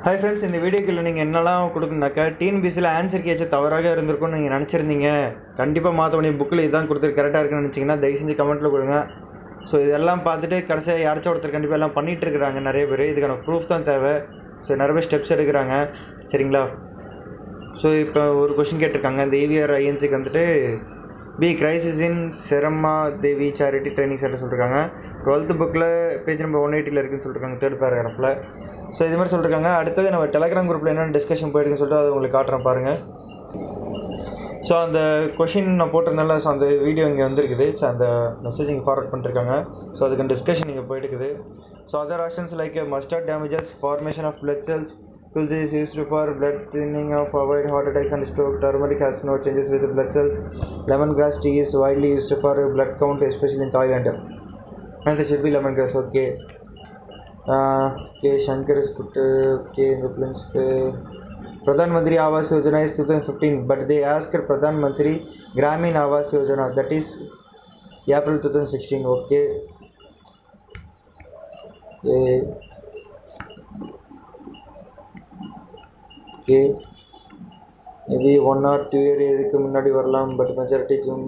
Hi friends, இந்த வீடியோக்குள்ள நீங்கள் என்னெல்லாம் கொடுக்குனாக்கா டிஎன்பிசியில் ஆன்சர் கேட்ச தவறாக இருந்திருக்கும்னு நீங்கள் நினச்சிருந்தீங்க. கண்டிப்பாக மாற்ற வேண்டிய புக்கில் இதுதான் கொடுத்துருக்கு கரெக்டாக இருக்குன்னு நினச்சிங்கன்னா தயவு செஞ்சு கமெண்ட்டில் கொடுங்க. ஸோ இதெல்லாம் பார்த்துட்டு கடைசியாக யாராச்சும் ஒருத்தர் கண்டிப்பாக எல்லாம் பண்ணிகிட்டு இருக்கிறாங்க நிறைய பேர். இதுக்கான ப்ரூஃப் தான் தேவை. ஸோ நிறைய பேர் ஸ்டெப்ஸ் எடுக்கிறாங்க, சரிங்களா? ஸோ இப்போ ஒரு கொஷின் கேட்டிருக்காங்க. இந்த EVR INCக்கு வந்துட்டு பி கிரைசிஸ் இன் செரம்மா தேவி சேரிட்டி ட்ரைனிங் சென்டர் சொல்லியிருக்காங்க. 12th புக்கில் பேஜ் நம்பர் 180 இருக்குன்னு சொல்லியிருக்காங்க, 3rd பேராகிராஃபில். ஸோ இது மாதிரி சொல்லியிருக்காங்க. அடுத்தது நம்ம டெலகிராம் குரூப்பில் என்னென்ன டிஸ்கஷன் போயிருக்குன்னு சொல்லிட்டு அதை உங்களுக்கு காட்டுறேன் பாருங்கள். ஸோ அந்த கொஷின் நான் போட்டிருந்தால, ஸோ அந்த வீடியோ இங்கே வந்துருக்குது. ஸோ அந்த மெசேஜ் இங்கே ஃபார்வர்ட் பண்ணிருக்காங்க. ஸோ அதுக்கு டிஸ்கஷன் இங்கே போயிட்டுருக்குது. So other actions like mustard damages formation of blood cells. Tulsi is used for blood thinning of avoid heart attacks and stroke. Turmeric has no changes with the blood cells. Lemongrass tea is widely used for blood count, especially in Thailand. And it should be lemongrass. Okay. Okay, Shankar is good. Okay, in the plans. Pradhan Mantri Awas Yojana is 2015, but they asked Pradhan Mantri Gramin Awas Yojana, that is April 2016. Okay. Okay. Maybe 1 or 2 year இதுக்கு முன்னாடி வரலாம், but majority June.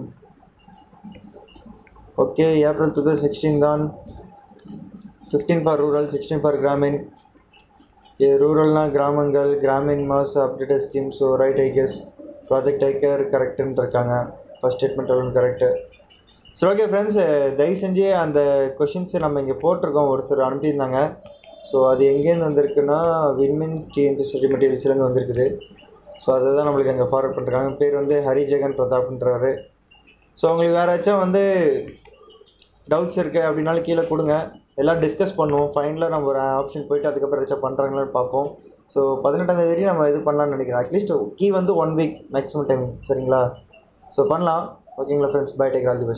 Okay, April 2016 தான். 15 for rural, 16 for Gramin. Okay, ரூரல்னா கிராமங்கள், Gramin mass updated scheme. So right, I guess project ஐக்கர் கரெக்டுன்னு இருக்காங்க. First statement அவ்வளோ கரெக்டு. ஸோ ஓகே ஃப்ரெண்ட்ஸ், தயவு செஞ்சு அந்த கொஷின்ஸை நம்ம இங்கே போட்டிருக்கோம், ஒருத்தர் அனுப்பியிருந்தாங்க. ஸோ அது எங்கேருந்து வந்திருக்குன்னா வின்மின் டிஎன்பி ஸ்டடி மெட்டீரியல்ஸ்லேருந்து வந்திருக்குது. ஸோ அதை தான் நம்மளுக்கு அங்கே ஃபார்வர்ட் பண்ணுறாங்க. பேர் வந்து ஹரிஜெகன் பிரதாப்ன்றாரு. ஸோ உங்களுக்கு வேறு ஏதாச்சும் வந்து டவுட்ஸ் இருக்குது அப்படின்னாலும் கீழே கொடுங்க, எல்லாம் டிஸ்கஸ் பண்ணுவோம். ஃபைனலாக நம்ம ஒரு ஆப்ஷன் போய்ட்டு அதுக்கப்புறம் ஏதாச்சும் பண்ணுறாங்களான்னு பார்ப்போம். ஸோ 18ஆம் தேதி நம்ம இது பண்ணலான்னு நினைக்கிறேன். அட்லீஸ்ட் கீ வந்து 1 வீக் மேக்ஸிமம் டைம், சரிங்களா? ஸோ பண்ணலாம். ஓகேங்களா friends, bye, take all the best.